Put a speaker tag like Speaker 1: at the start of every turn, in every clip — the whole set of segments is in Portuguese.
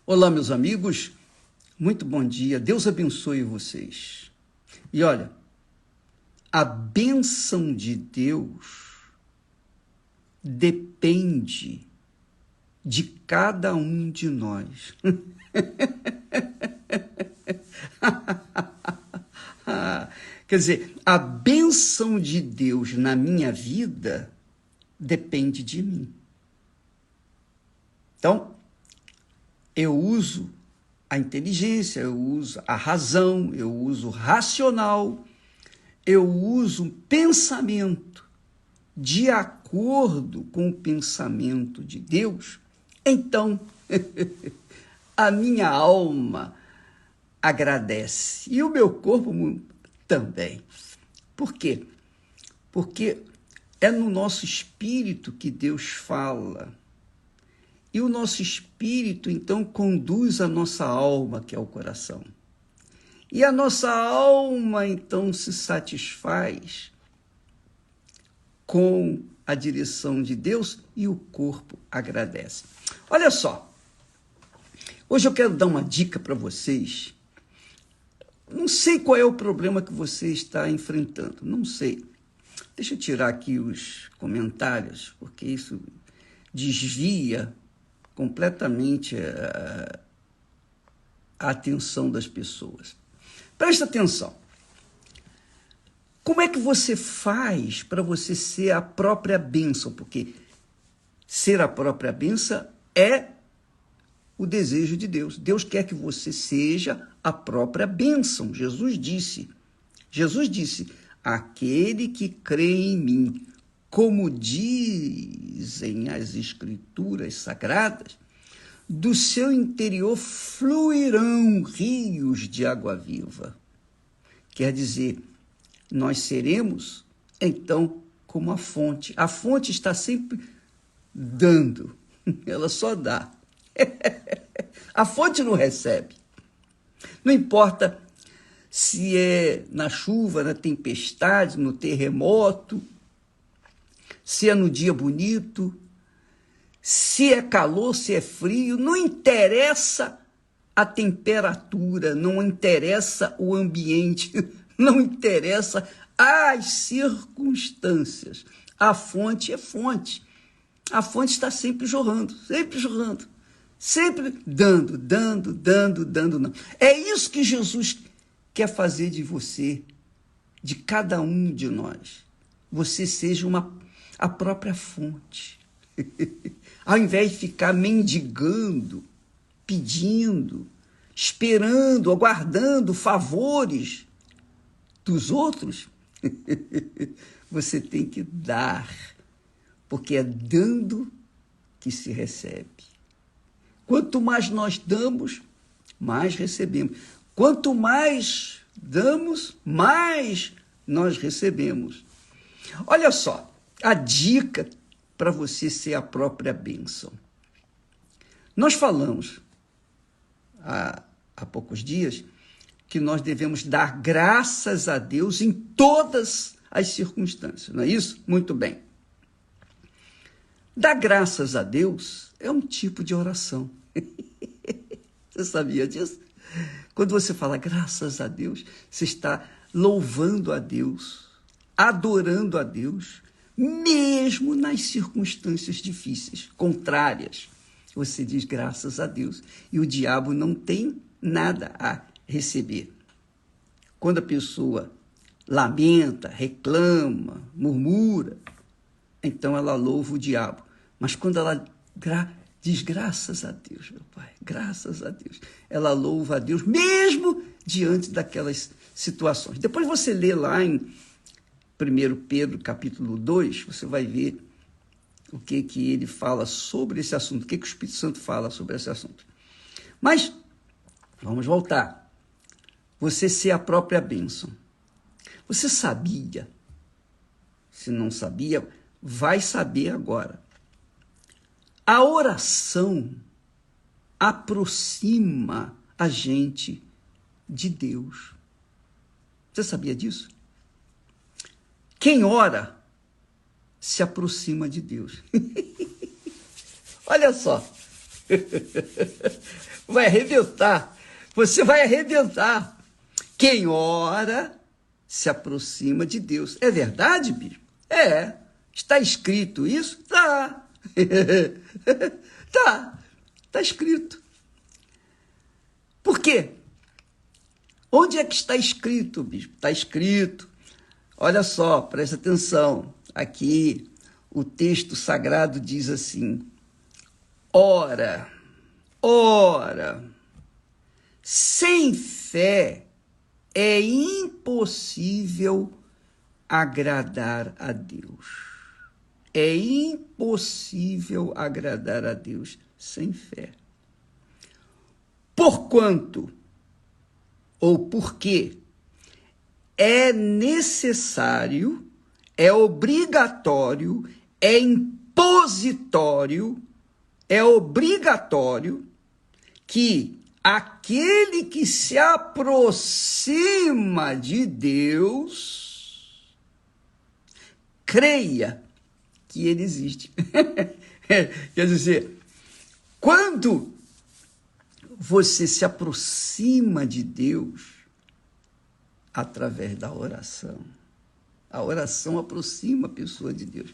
Speaker 1: Olá, meus amigos, muito bom dia, Deus abençoe vocês. E olha, a bênção de Deus depende de cada um de nós. Quer dizer, a bênção de Deus na minha vida depende de mim. Então, eu uso a inteligência, eu uso a razão, eu uso o racional, eu uso o pensamento de acordo com o pensamento de Deus. Então, a minha alma agradece e o meu corpo também. Por quê? Porque é no nosso espírito que Deus fala. E o nosso espírito, então, conduz a nossa alma, que é o coração. E a nossa alma, então, se satisfaz com a direção de Deus e o corpo agradece. Olha só, hoje eu quero dar uma dica para vocês. Não sei qual é o problema que você está enfrentando, não sei. Deixa eu tirar aqui os comentários, porque isso desvia completamente a atenção das pessoas. Presta atenção. Como é que você faz para você ser a própria bênção? Porque ser a própria bênção é o desejo de Deus. Deus quer que você seja a própria bênção. Jesus disse, aquele que crê em mim, como dizem as Escrituras Sagradas, do seu interior fluirão rios de água viva. Quer dizer, nós seremos, então, como a fonte. A fonte está sempre dando, ela só dá. A fonte não recebe. Não importa se é na chuva, na tempestade, no terremoto, se é no dia bonito, se é calor, se é frio, não interessa a temperatura, não interessa o ambiente, não interessa as circunstâncias. A fonte é fonte. A fonte está sempre jorrando, sempre dando. Não. É isso que Jesus quer fazer de você, de cada um de nós. Você seja a própria fonte. Ao invés de ficar mendigando, pedindo, esperando, aguardando favores dos outros, você tem que dar, porque é dando que se recebe. Quanto mais nós damos, mais recebemos. Quanto mais damos, mais nós recebemos. Olha só, a dica para você ser a própria bênção. Nós falamos há poucos dias que nós devemos dar graças a Deus em todas as circunstâncias, não é isso? Muito bem. Dar graças a Deus é um tipo de oração. Você sabia disso? Quando você fala graças a Deus, você está louvando a Deus, adorando a Deus, mesmo nas circunstâncias difíceis, contrárias. Você diz graças a Deus e o diabo não tem nada a receber. Quando a pessoa lamenta, reclama, murmura, então ela louva o diabo. Mas quando ela diz graças a Deus, meu Pai, graças a Deus, ela louva a Deus mesmo diante daquelas situações. Depois você lê lá em 1 Pedro, capítulo 2, você vai ver o que ele fala sobre esse assunto, o que o Espírito Santo fala sobre esse assunto. Mas, vamos voltar. Você ser a própria bênção. Você sabia? Se não sabia, vai saber agora. A oração aproxima a gente de Deus. Você sabia disso? Quem ora se aproxima de Deus. Olha só, Vai arrebentar. Você vai arrebentar. Quem ora se aproxima de Deus. É verdade, bispo? É. Está escrito isso? Tá. Tá. Está escrito. Por quê? Onde é que está escrito, bispo? Está escrito. Olha só, presta atenção. Aqui, o texto sagrado diz assim: ora, sem fé é impossível agradar a Deus. É impossível agradar a Deus sem fé. Porquanto, ou porque, é necessário, é obrigatório, é impositório, é obrigatório que aquele que se aproxima de Deus creia que ele existe. Quer dizer, quando você se aproxima de Deus através da oração, a oração aproxima a pessoa de Deus.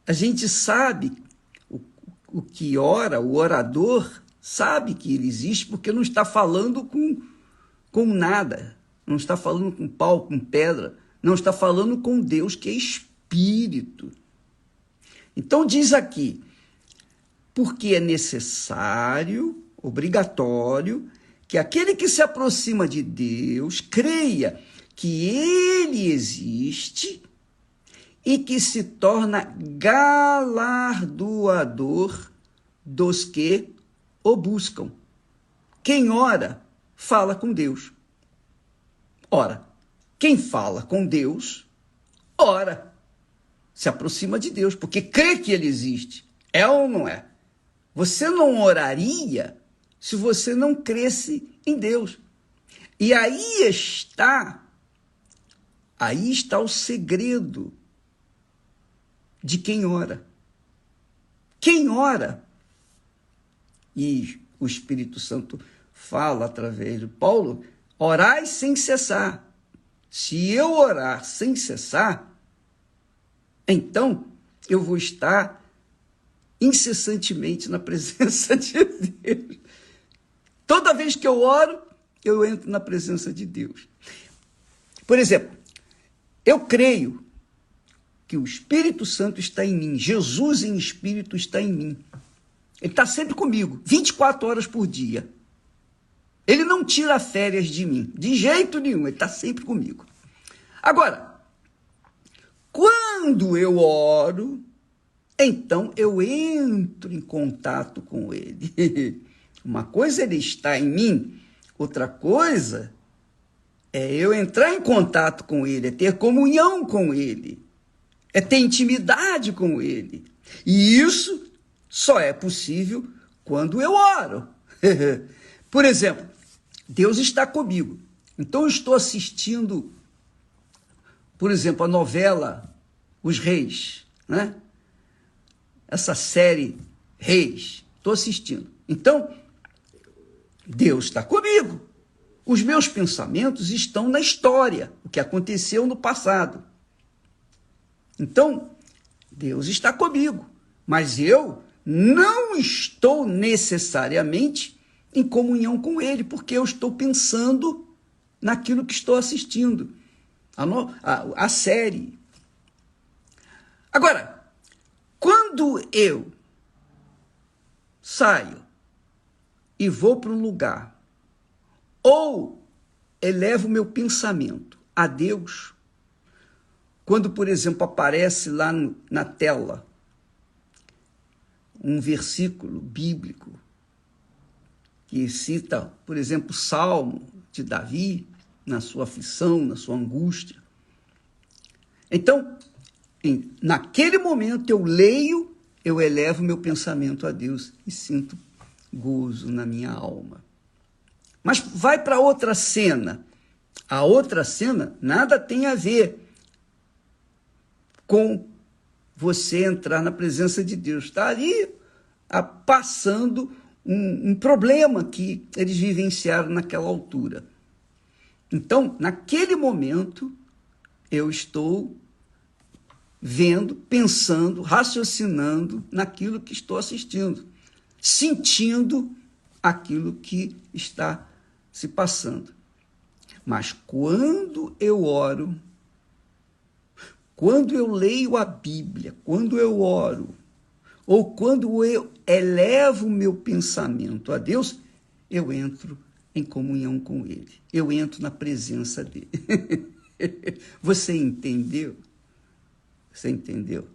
Speaker 1: A gente sabe o que ora, o orador sabe que ele existe porque não está falando com nada, não está falando com pau, com pedra, não está falando com Deus que é Espírito. Então diz aqui, porque é necessário, obrigatório, que aquele que se aproxima de Deus creia que ele existe e que se torna galardoador dos que o buscam. Quem ora, fala com Deus. Ora, quem fala com Deus, ora, se aproxima de Deus, porque crê que ele existe. É ou não é? Você não oraria se você não cresce em Deus. E aí está o segredo de quem ora. Quem ora, e o Espírito Santo fala através de Paulo, orai sem cessar. Se eu orar sem cessar, então eu vou estar incessantemente na presença de Deus. Toda vez que eu oro, eu entro na presença de Deus. Por exemplo, eu creio que o Espírito Santo está em mim, Jesus em espírito está em mim. Ele está sempre comigo, 24 horas por dia. Ele não tira férias de mim, de jeito nenhum, ele está sempre comigo. Agora, quando eu oro, então eu entro em contato com ele. Uma coisa é ele estar em mim, outra coisa é eu entrar em contato com ele, é ter comunhão com ele, é ter intimidade com ele. E isso só é possível quando eu oro. Por exemplo, Deus está comigo. Então eu estou assistindo, por exemplo, a novela Os Reis, né? Essa série Reis, estou assistindo. Então, Deus está comigo. Os meus pensamentos estão na história, o que aconteceu no passado. Então, Deus está comigo, mas eu não estou necessariamente em comunhão com Ele, porque eu estou pensando naquilo que estou assistindo, a série. Agora, quando eu saio e vou para um lugar, ou elevo meu pensamento a Deus, quando, por exemplo, aparece lá na tela um versículo bíblico que cita, por exemplo, o Salmo de Davi, na sua aflição, na sua angústia. Então, naquele momento eu leio, eu elevo meu pensamento a Deus e sinto gozo na minha alma. Mas vai para outra cena. A outra cena nada tem a ver com você entrar na presença de Deus. Está ali passando um problema que eles vivenciaram naquela altura. Então, naquele momento, eu estou vendo, pensando, raciocinando naquilo que estou assistindo, sentindo aquilo que está se passando. Mas quando eu oro, quando eu leio a Bíblia, quando eu oro, ou quando eu elevo o meu pensamento a Deus, eu entro em comunhão com Ele. Eu entro na presença dEle. Você entendeu? Você entendeu?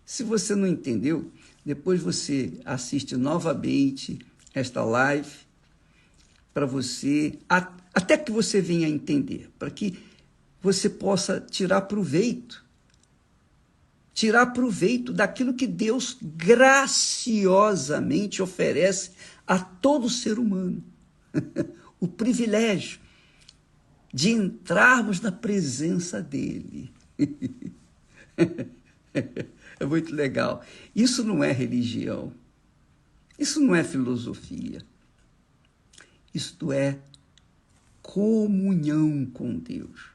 Speaker 1: Se você não entendeu, depois você assiste novamente esta live para você, até que você venha a entender, para que você possa tirar proveito daquilo que Deus graciosamente oferece a todo ser humano. O privilégio de entrarmos na presença dEle. É muito legal. Isso não é religião. Isso não é filosofia. Isto é comunhão com Deus.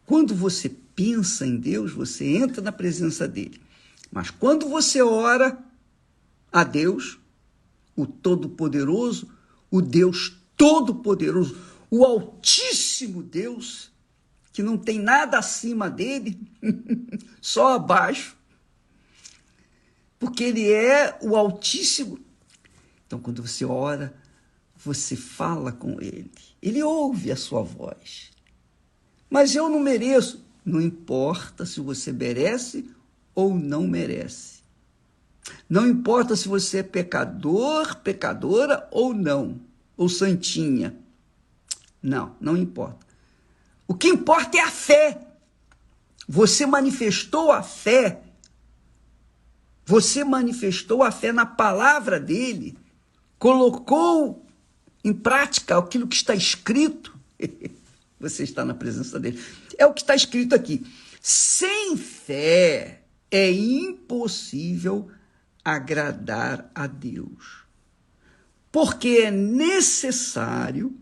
Speaker 1: Quando você pensa em Deus, você entra na presença dEle. Mas quando você ora a Deus, o Todo-Poderoso, o Deus Todo-Poderoso, o Altíssimo Deus, que não tem nada acima dele, só abaixo, porque ele é o Altíssimo. Então, quando você ora, você fala com ele, ele ouve a sua voz. Mas eu não mereço. Não importa se você merece ou não merece. Não importa se você é pecador, pecadora ou não, ou santinha. Não importa. O que importa é a fé. Você manifestou a fé. Você manifestou a fé na palavra dele. Colocou em prática aquilo que está escrito. Você está na presença dele. É o que está escrito aqui. Sem fé é impossível agradar a Deus. Porque é necessário,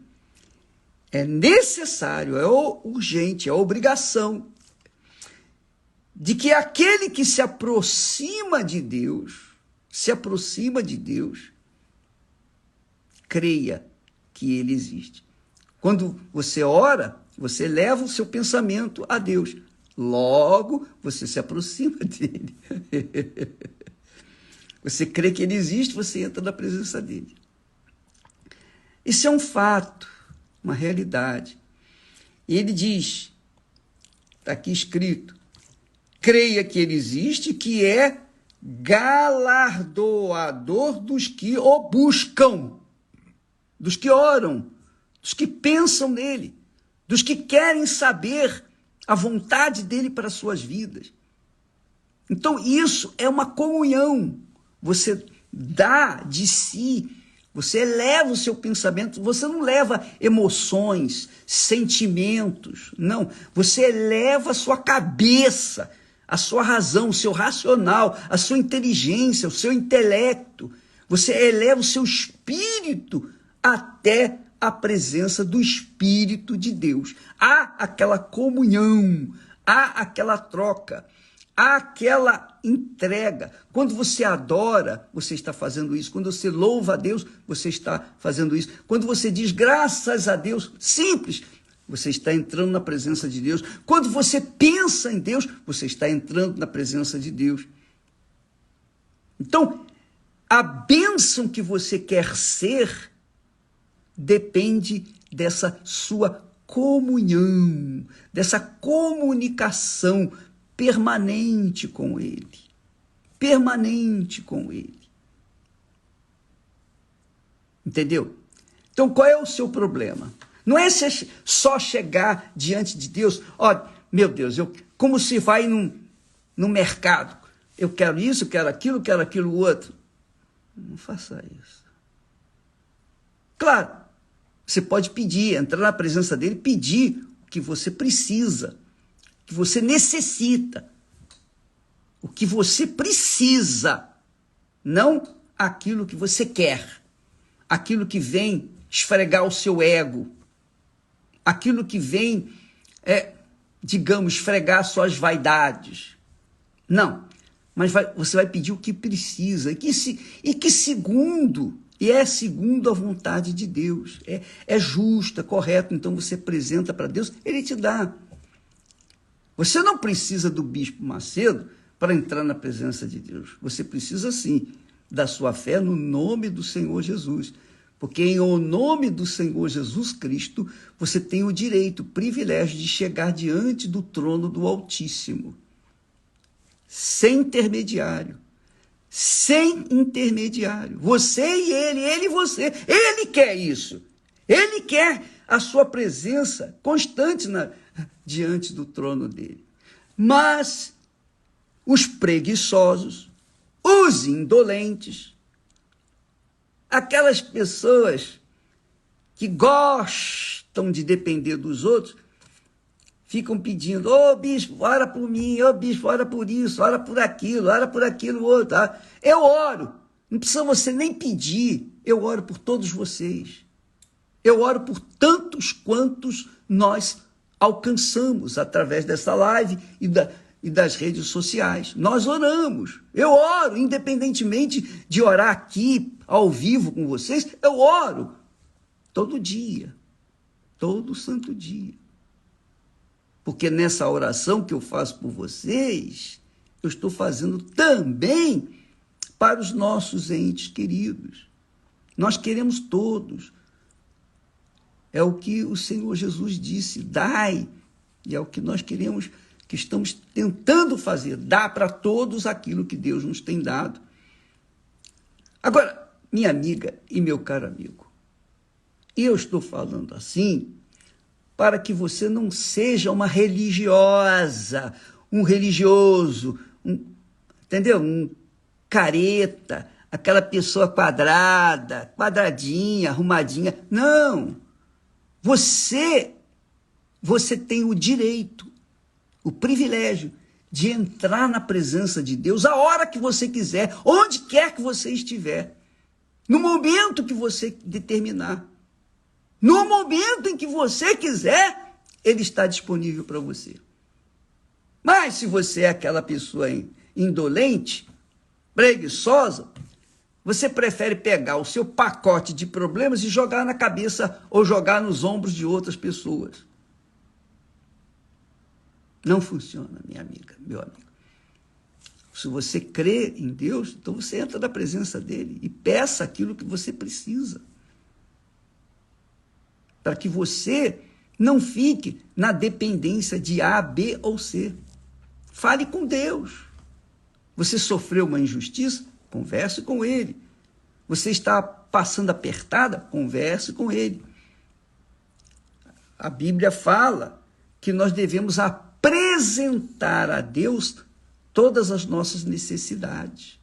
Speaker 1: é urgente, é obrigação de que aquele que se aproxima de Deus, creia que ele existe. Quando você ora, você leva o seu pensamento a Deus. Logo, você se aproxima dele. Você crê que ele existe, você entra na presença dele. Isso é um fato, uma realidade. E ele diz, está aqui escrito, creia que ele existe, que é galardoador dos que o buscam, dos que oram, dos que pensam nele, dos que querem saber a vontade dele para as suas vidas. Então, isso é uma comunhão. Você dá de si, você eleva o seu pensamento, você não leva emoções, sentimentos, não. Você eleva a sua cabeça, a sua razão, o seu racional, a sua inteligência, o seu intelecto. Você eleva o seu espírito até a presença do Espírito de Deus. Há aquela comunhão, há aquela troca, há aquela entrega. Quando você adora, você está fazendo isso. Quando você louva a Deus, você está fazendo isso. Quando você diz graças a Deus, simples, você está entrando na presença de Deus. Quando você pensa em Deus, você está entrando na presença de Deus. Então, a bênção que você quer ser depende dessa sua comunhão, dessa comunicação permanente com Ele. Permanente com Ele. Entendeu? Então, qual é o seu problema? Não é só chegar diante de Deus, meu Deus, como se vai no mercado. Eu quero isso, eu quero aquilo outro. Não faça isso. Claro, você pode pedir, entrar na presença dele, pedir o que você precisa, o que você necessita. O que você precisa, não aquilo que você quer, aquilo que vem esfregar o seu ego, aquilo que vem, digamos, esfregar suas vaidades. Não, mas você vai pedir o que precisa, e que segundo a vontade de Deus, é justo, é correto, então você apresenta para Deus, Ele te dá. Você não precisa do Bispo Macedo para entrar na presença de Deus, você precisa sim da sua fé no nome do Senhor Jesus, porque em o nome do Senhor Jesus Cristo, você tem o direito, o privilégio de chegar diante do trono do Altíssimo, sem intermediário, você e ele e você, ele quer isso, ele quer a sua presença constante diante do trono dele, mas os preguiçosos, os indolentes, aquelas pessoas que gostam de depender dos outros, ficam pedindo, ô bispo, ora por mim, ô bispo, ora por isso, ora por aquilo outro. Tá? Eu oro, não precisa você nem pedir, eu oro por todos vocês. Eu oro por tantos quantos nós alcançamos através dessa live e das redes sociais. Nós oramos, eu oro, independentemente de orar aqui, ao vivo com vocês, eu oro todo dia, todo santo dia. Porque nessa oração que eu faço por vocês, eu estou fazendo também para os nossos entes queridos. Nós queremos todos. É o que o Senhor Jesus disse, dai. E é o que nós queremos, que estamos tentando fazer, dar para todos aquilo que Deus nos tem dado. Agora, minha amiga e meu caro amigo, eu estou falando assim para que você não seja uma religiosa, um religioso, entendeu? Um careta, aquela pessoa quadradinha, arrumadinha. Não! Você tem o direito, o privilégio de entrar na presença de Deus a hora que você quiser, onde quer que você estiver, no momento que você determinar. No momento em que você quiser, ele está disponível para você. Mas se você é aquela pessoa indolente, preguiçosa, você prefere pegar o seu pacote de problemas e jogar na cabeça ou jogar nos ombros de outras pessoas. Não funciona, minha amiga, meu amigo. Se você crê em Deus, então você entra na presença dele e peça aquilo que você precisa. Para que você não fique na dependência de A, B ou C. Fale com Deus. Você sofreu uma injustiça? Converse com ele. Você está passando apertada? Converse com ele. A Bíblia fala que nós devemos apresentar a Deus todas as nossas necessidades.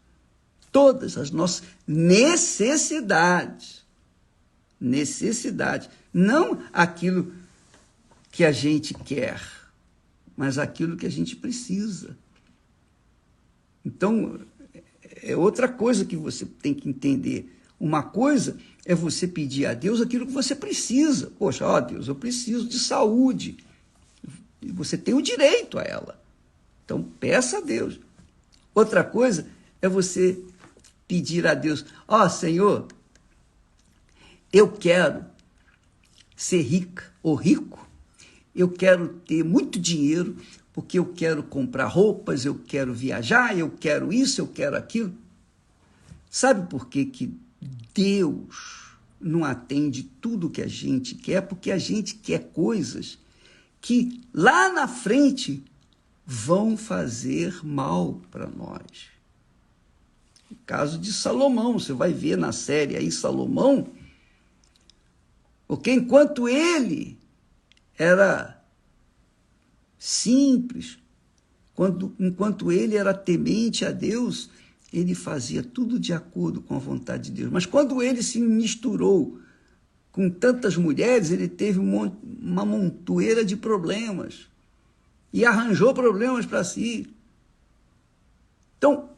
Speaker 1: Todas as nossas necessidades. Não aquilo que a gente quer, mas aquilo que a gente precisa. Então, é outra coisa que você tem que entender. Uma coisa é você pedir a Deus aquilo que você precisa. Poxa, ó Deus, eu preciso de saúde. E você tem o direito a ela. Então, peça a Deus. Outra coisa é você pedir a Deus, ó Senhor, eu quero ser rica ou rico, eu quero ter muito dinheiro, porque eu quero comprar roupas, eu quero viajar, eu quero isso, eu quero aquilo. Sabe por que Deus não atende tudo que a gente quer? Porque a gente quer coisas que lá na frente vão fazer mal para nós. O caso de Salomão, você vai ver na série aí Salomão, porque enquanto ele era simples, enquanto ele era temente a Deus, ele fazia tudo de acordo com a vontade de Deus. Mas quando ele se misturou com tantas mulheres, ele teve uma montoeira de problemas e arranjou problemas para si. Então,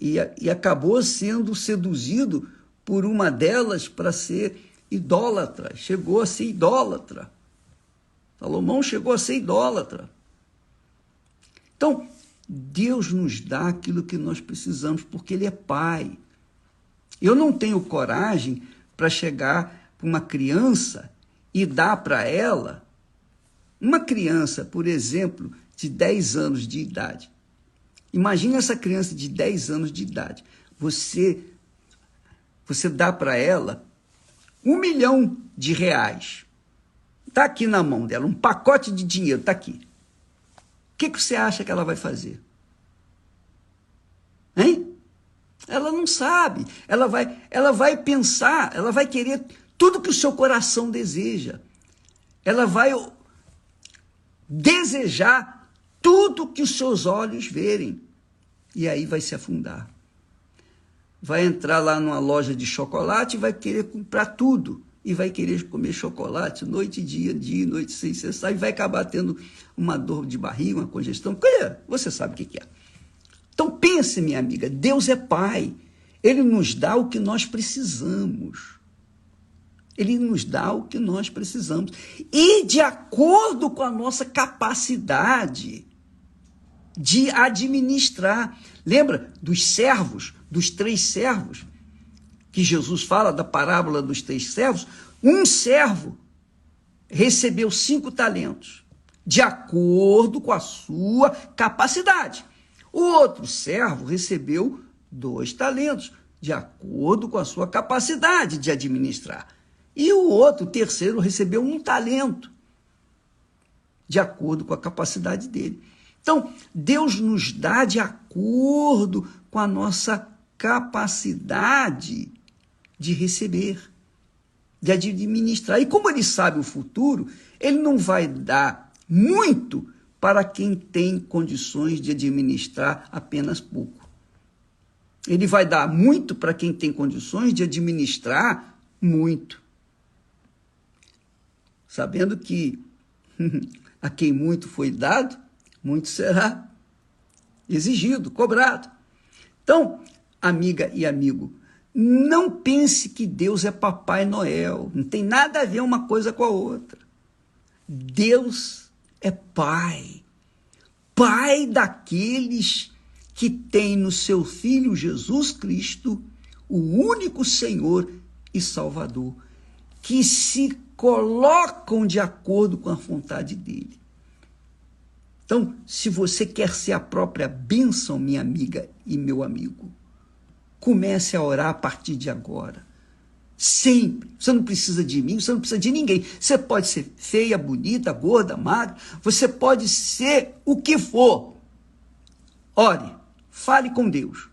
Speaker 1: e acabou sendo seduzido por uma delas para ser idólatra. Chegou a ser idólatra. Salomão chegou a ser idólatra. Então, Deus nos dá aquilo que nós precisamos, porque Ele é Pai. Eu não tenho coragem para chegar para uma criança e dar para ela, uma criança, por exemplo, de 10 anos de idade. Imagine essa criança de 10 anos de idade. Você dá para ela R$1 milhão. Está aqui na mão dela, um pacote de dinheiro, está aqui. O que você acha que ela vai fazer? Hein? Ela não sabe. Ela vai pensar, ela vai querer tudo que o seu coração deseja. Ela vai desejar tudo que os seus olhos verem. E aí vai se afundar. Vai entrar lá numa loja de chocolate e vai querer comprar tudo. E vai querer comer chocolate noite e dia e noite sem cessar. E vai acabar tendo uma dor de barriga, uma congestão. Você sabe o que é. Então pense, minha amiga, Deus é Pai. Ele nos dá o que nós precisamos. Ele nos dá o que nós precisamos. E de acordo com a nossa capacidade de administrar. Lembra dos servos, dos 3 servos, que Jesus fala da parábola dos 3 servos? Um servo recebeu 5 talentos, de acordo com a sua capacidade. O outro servo recebeu 2 talentos, de acordo com a sua capacidade de administrar. E o outro, o terceiro, recebeu 1 talento, de acordo com a capacidade dele. Então, Deus nos dá de acordo com a nossa capacidade de receber, de administrar. E como Ele sabe o futuro, Ele não vai dar muito para quem tem condições de administrar apenas pouco. Ele vai dar muito para quem tem condições de administrar muito. Sabendo que a quem muito foi dado, muito será exigido, cobrado. Então, amiga e amigo, não pense que Deus é Papai Noel. Não tem nada a ver uma coisa com a outra. Deus é Pai. Pai daqueles que têm no seu Filho Jesus Cristo o único Senhor e Salvador, que se colocam de acordo com a vontade dele. Então, se você quer ser a própria bênção, minha amiga e meu amigo, comece a orar a partir de agora. Sempre. Você não precisa de mim, você não precisa de ninguém. Você pode ser feia, bonita, gorda, magra, você pode ser o que for. Ore, fale com Deus.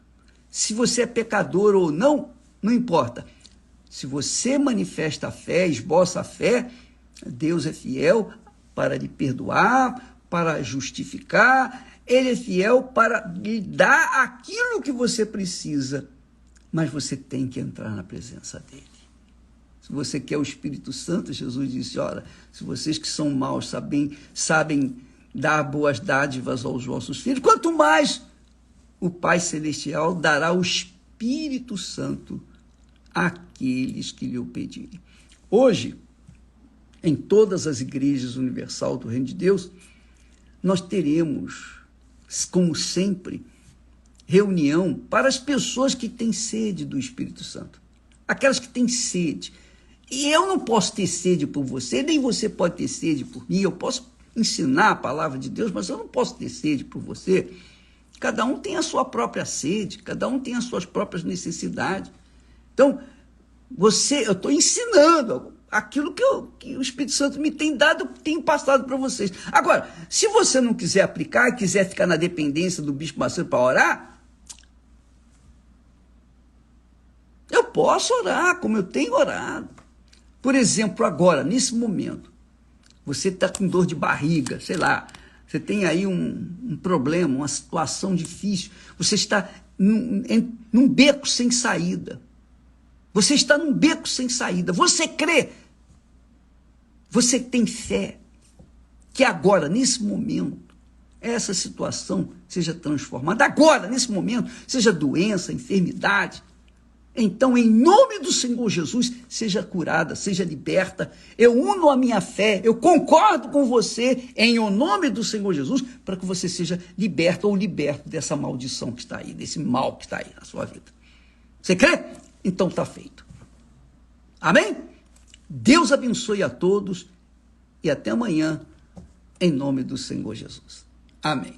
Speaker 1: Se você é pecador ou não, não importa. Se você manifesta a fé, esboça a fé, Deus é fiel para lhe perdoar, para justificar, Ele é fiel para lhe dar aquilo que você precisa, mas você tem que entrar na presença dEle. Se você quer o Espírito Santo, Jesus disse, olha, se vocês que são maus sabem dar boas dádivas aos vossos filhos, quanto mais o Pai Celestial dará o Espírito Santo àqueles que lhe o pedirem. Hoje, em todas as igrejas universal do Reino de Deus, nós teremos, como sempre, reunião para as pessoas que têm sede do Espírito Santo. Aquelas que têm sede. E eu não posso ter sede por você, nem você pode ter sede por mim. Eu posso ensinar a palavra de Deus, mas eu não posso ter sede por você. Cada um tem a sua própria sede, cada um tem as suas próprias necessidades. Então, eu estou ensinando aquilo que o Espírito Santo me tem dado, tenho passado para vocês. Agora, se você não quiser aplicar e quiser ficar na dependência do Bispo Macedo para orar, eu posso orar, como eu tenho orado. Por exemplo, agora, nesse momento, você está com dor de barriga, sei lá, você tem aí um problema, uma situação difícil, você está num beco sem saída. Você está num beco sem saída. Você crê, você tem fé, que agora, nesse momento, essa situação seja transformada agora, nesse momento, seja doença, enfermidade. Então, em nome do Senhor Jesus, seja curada, seja liberta. Eu uno a minha fé, eu concordo com você em o nome do Senhor Jesus, para que você seja liberta ou liberto dessa maldição que está aí, desse mal que está aí na sua vida. Você crê? Então está feito. Amém? Deus abençoe a todos e até amanhã, em nome do Senhor Jesus. Amém.